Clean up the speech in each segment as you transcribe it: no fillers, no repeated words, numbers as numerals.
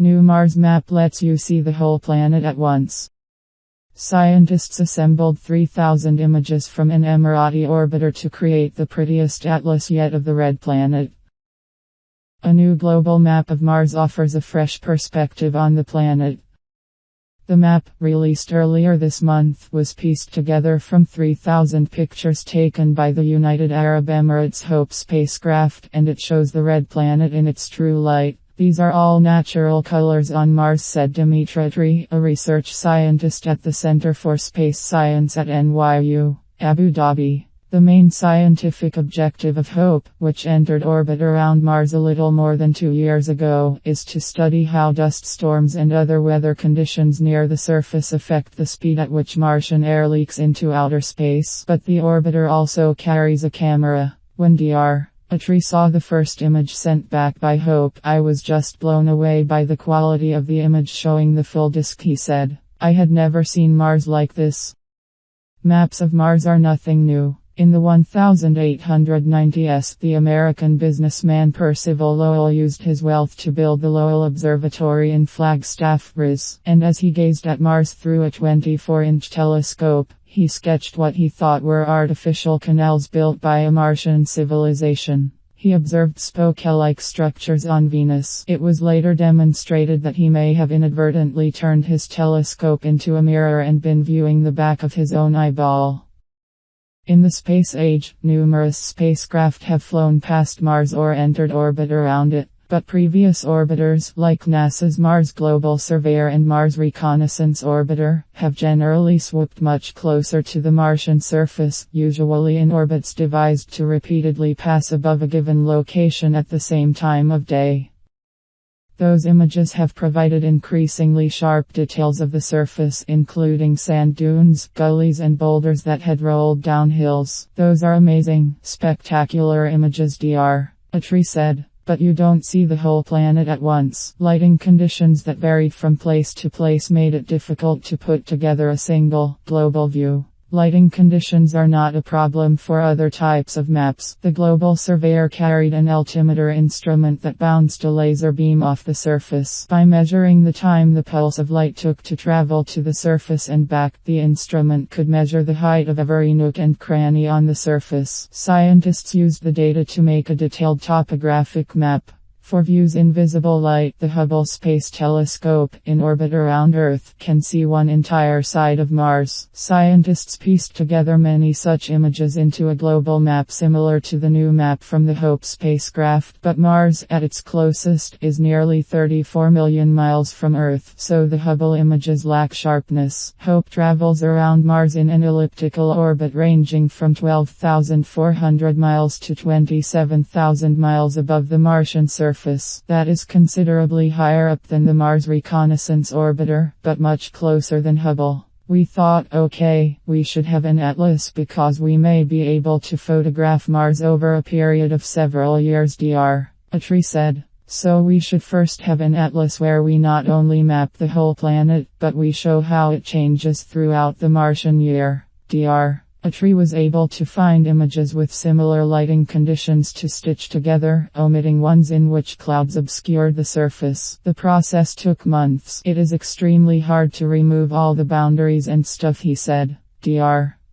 New Mars map lets you see the whole planet at once. Scientists assembled 3,000 images from an Emirati orbiter to create the prettiest atlas yet of the red planet. A new global map of Mars offers a fresh perspective on the planet. The map, released earlier this month, was pieced together from 3,000 pictures taken by the United Arab Emirates HOPE spacecraft, and it shows the red planet in its true light. These are all natural colors on Mars, said Emirati, a research scientist at the Center for Space Science at NYU, Abu Dhabi. The main scientific objective of HOPE, which entered orbit around Mars a little more than 2 years ago, is to study how dust storms and other weather conditions near the surface affect the speed at which Martian air leaks into outer space. But the orbiter also carries a camera. When Emirati saw the first image sent back by HOPE, I was just blown away by the quality of the image showing the full disk, he said. I had never seen Mars like this. Maps of Mars are nothing new. In the 1890s, the American businessman Percival Lowell used his wealth to build the Lowell Observatory in Flagstaff, RIS, and as he gazed at Mars through a 24-inch telescope, he sketched what he thought were artificial canals built by a Martian civilization. He observed spoke-like structures on Venus. It was later demonstrated that he may have inadvertently turned his telescope into a mirror and been viewing the back of his own eyeball. In the space age, numerous spacecraft have flown past Mars or entered orbit around it, but previous orbiters, like NASA's Mars Global Surveyor and Mars Reconnaissance Orbiter, have generally swooped much closer to the Martian surface, usually in orbits devised to repeatedly pass above a given location at the same time of day. Those images have provided increasingly sharp details of the surface, including sand dunes, gullies and boulders that had rolled down hills. Those are amazing, spectacular images, Emirati said. But you don't see the whole planet at once. Lighting conditions that varied from place to place made it difficult to put together a single, global view. Lighting conditions are not a problem for other types of maps. The Global Surveyor carried an altimeter instrument that bounced a laser beam off the surface. By measuring the time the pulse of light took to travel to the surface and back, the instrument could measure the height of every nook and cranny on the surface. Scientists used the data to make a detailed topographic map. For views in visible light, the Hubble Space Telescope, in orbit around Earth, can see one entire side of Mars. Scientists pieced together many such images into a global map similar to the new map from the HOPE spacecraft, but Mars, at its closest, is nearly 34 million miles from Earth, so the Hubble images lack sharpness. HOPE travels around Mars in an elliptical orbit ranging from 12,400 miles to 27,000 miles above the Martian surface. That is considerably higher up than the Mars Reconnaissance Orbiter, but much closer than Hubble. We thought, okay, we should have an atlas because we may be able to photograph Mars over a period of several years, Emirati said. So we should first have an atlas where we not only map the whole planet, but we show how it changes throughout the Martian year, Emirati was able to find images with similar lighting conditions to stitch together, omitting ones in which clouds obscured the surface. The process took months. It is extremely hard to remove all the boundaries and stuff, he said.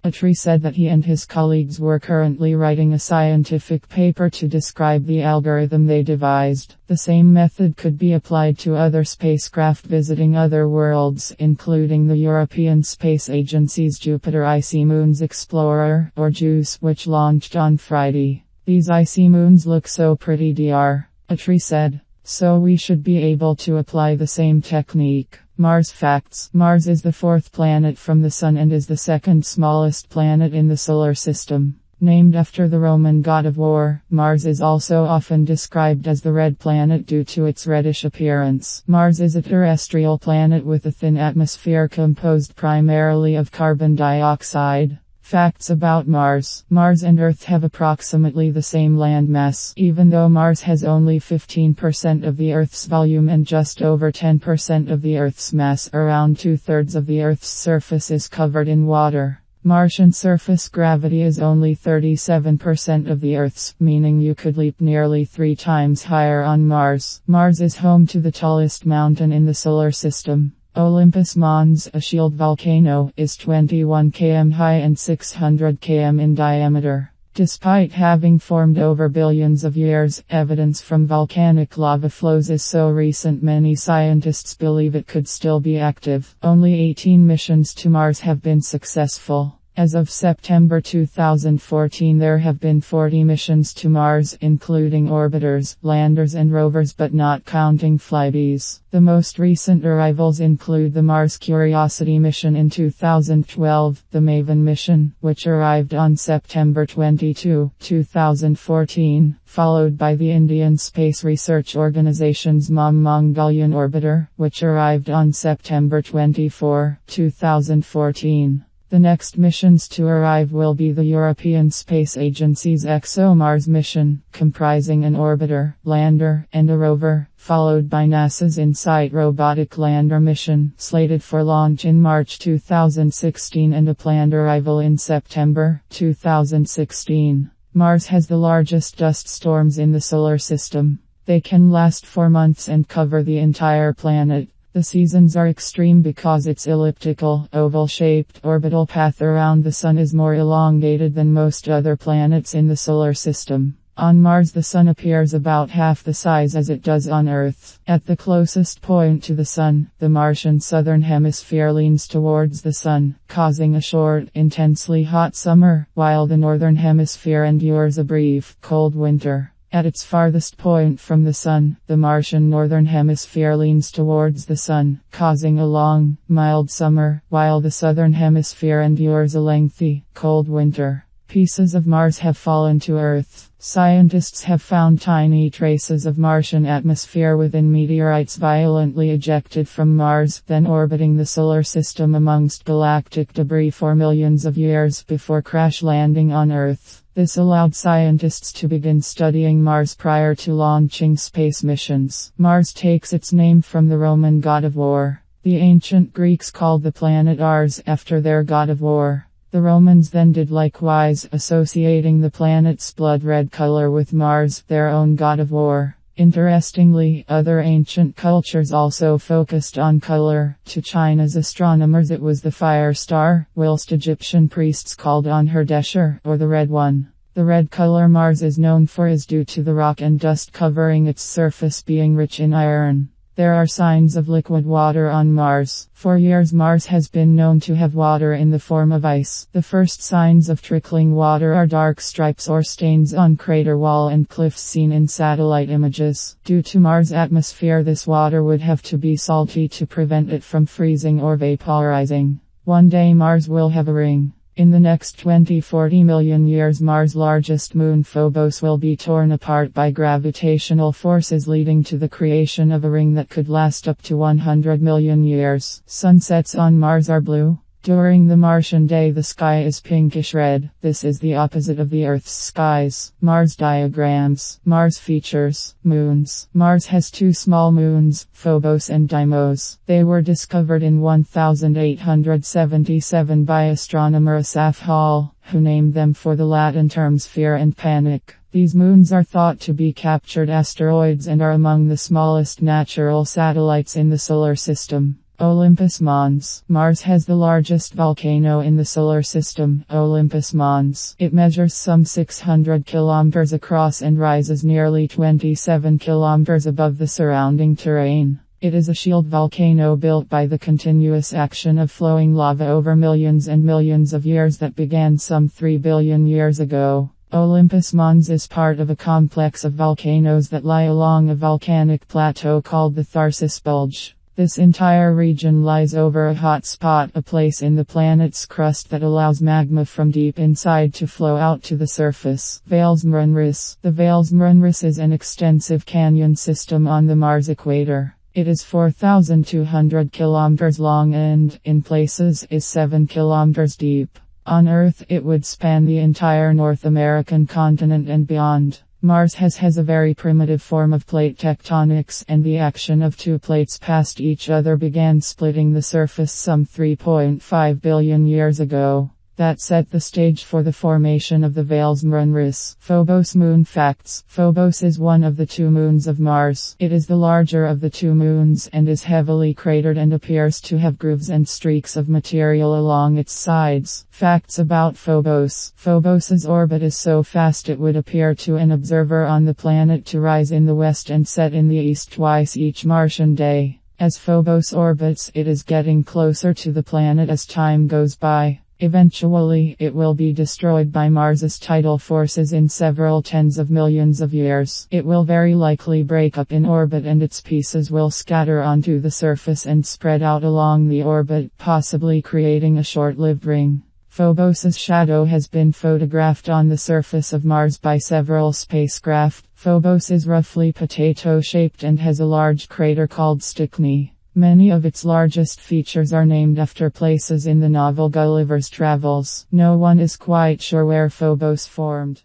Emirati said that he and his colleagues were currently writing a scientific paper to describe the algorithm they devised. The same method could be applied to other spacecraft visiting other worlds, including the European Space Agency's Jupiter Icy Moons Explorer, or JUICE, which launched on Friday. These icy moons look so pretty, Emirati said. So we should be able to apply the same technique. Mars facts. Mars is the fourth planet from the Sun and is the second smallest planet in the solar system. Named after the Roman god of war, Mars is also often described as the red planet due to its reddish appearance. Mars is a terrestrial planet with a thin atmosphere composed primarily of carbon dioxide. Facts about Mars. Mars and Earth have approximately the same landmass, even though Mars has only 15% of the Earth's volume and just over 10% of the Earth's mass. Around 2/3 of the Earth's surface is covered in water. Martian surface gravity is only 37% of the Earth's, meaning you could leap nearly 3 times higher on Mars. Mars is home to the tallest mountain in the solar system. Olympus Mons, a shield volcano, is 21 km high and 600 km in diameter. Despite having formed over billions of years, evidence from volcanic lava flows is so recent many scientists believe it could still be active. Only 18 missions to Mars have been successful. As of September 2014, there have been 40 missions to Mars, including orbiters, landers and rovers, but not counting flybies. The most recent arrivals include the Mars Curiosity mission in 2012, the Maven mission, which arrived on September 22, 2014, followed by the Indian Space Research Organization's Mongolian orbiter, which arrived on September 24, 2014. The next missions to arrive will be the European Space Agency's ExoMars mission, comprising an orbiter, lander, and a rover, followed by NASA's InSight robotic lander mission, slated for launch in March 2016 and a planned arrival in September 2016. Mars has the largest dust storms in the solar system. They can last for months and cover the entire planet. The seasons are extreme because its elliptical, oval-shaped orbital path around the Sun is more elongated than most other planets in the solar system. On Mars, the Sun appears about half the size as it does on Earth. At the closest point to the Sun, the Martian southern hemisphere leans towards the Sun, causing a short, intensely hot summer, while the northern hemisphere endures a brief, cold winter. At its farthest point from the Sun, the Martian northern hemisphere leans towards the Sun, causing a long, mild summer, while the southern hemisphere endures a lengthy, cold winter. Pieces of Mars have fallen to Earth. Scientists have found tiny traces of Martian atmosphere within meteorites violently ejected from Mars, then orbiting the solar system amongst galactic debris for millions of years before crash landing on Earth. This allowed scientists to begin studying Mars prior to launching space missions. Mars takes its name from the Roman god of war. The ancient Greeks called the planet Ars after their god of war. The Romans then did likewise, associating the planet's blood red color with Mars, their own god of war. Interestingly, other ancient cultures also focused on color. To China's astronomers it was the fire star, whilst Egyptian priests called on her Desher, or the red one. The red color Mars is known for is due to the rock and dust covering its surface being rich in iron. There are signs of liquid water on Mars. For years Mars has been known to have water in the form of ice. The first signs of trickling water are dark stripes or stains on crater wall and cliffs seen in satellite images. Due to Mars' atmosphere, this water would have to be salty to prevent it from freezing or vaporizing. One day Mars will have a ring. In the next 20-40 million years, Mars' largest moon Phobos will be torn apart by gravitational forces, leading to the creation of a ring that could last up to 100 million years. Sunsets on Mars are blue. During the Martian day, the sky is pinkish red. This is the opposite of the Earth's skies. Mars diagrams. Mars features moons. Mars has 2 small moons, Phobos and Deimos. They were discovered in 1877 by astronomer Asaph Hall, who named them for the Latin terms fear and panic. These moons are thought to be captured asteroids and are among the smallest natural satellites in the solar system. Olympus Mons. Mars has the largest volcano in the solar system, Olympus Mons. It measures some 600 kilometers across and rises nearly 27 kilometers above the surrounding terrain. It is a shield volcano built by the continuous action of flowing lava over millions and millions of years that began some 3 billion years ago. Olympus Mons is part of a complex of volcanoes that lie along a volcanic plateau called the Tharsis Bulge. This entire region lies over a hot spot, a place in the planet's crust that allows magma from deep inside to flow out to the surface. Valles-Marineris. The Valles-Marineris is an extensive canyon system on the Mars equator. It is 4,200 kilometers long and, in places, is 7 kilometers deep. On Earth, it would span the entire North American continent and beyond. Mars has a very primitive form of plate tectonics, and the action of 2 plates past each other began splitting the surface some 3.5 billion years ago. that set the stage for the formation of the Veils Mrunris. Phobos moon facts. Phobos is one of the two moons of Mars. It is the larger of the two moons and is heavily cratered and appears to have grooves and streaks of material along its sides. Facts about Phobos. Phobos's orbit is so fast it would appear to an observer on the planet to rise in the west and set in the east twice each Martian day. As Phobos orbits, it is getting closer to the planet as time goes by. Eventually, it will be destroyed by Mars's tidal forces in several tens of millions of years. It will very likely break up in orbit and its pieces will scatter onto the surface and spread out along the orbit, possibly creating a short-lived ring. Phobos's shadow has been photographed on the surface of Mars by several spacecraft. Phobos is roughly potato-shaped and has a large crater called Stickney. Many of its largest features are named after places in the novel Gulliver's Travels. No one is quite sure where Phobos formed.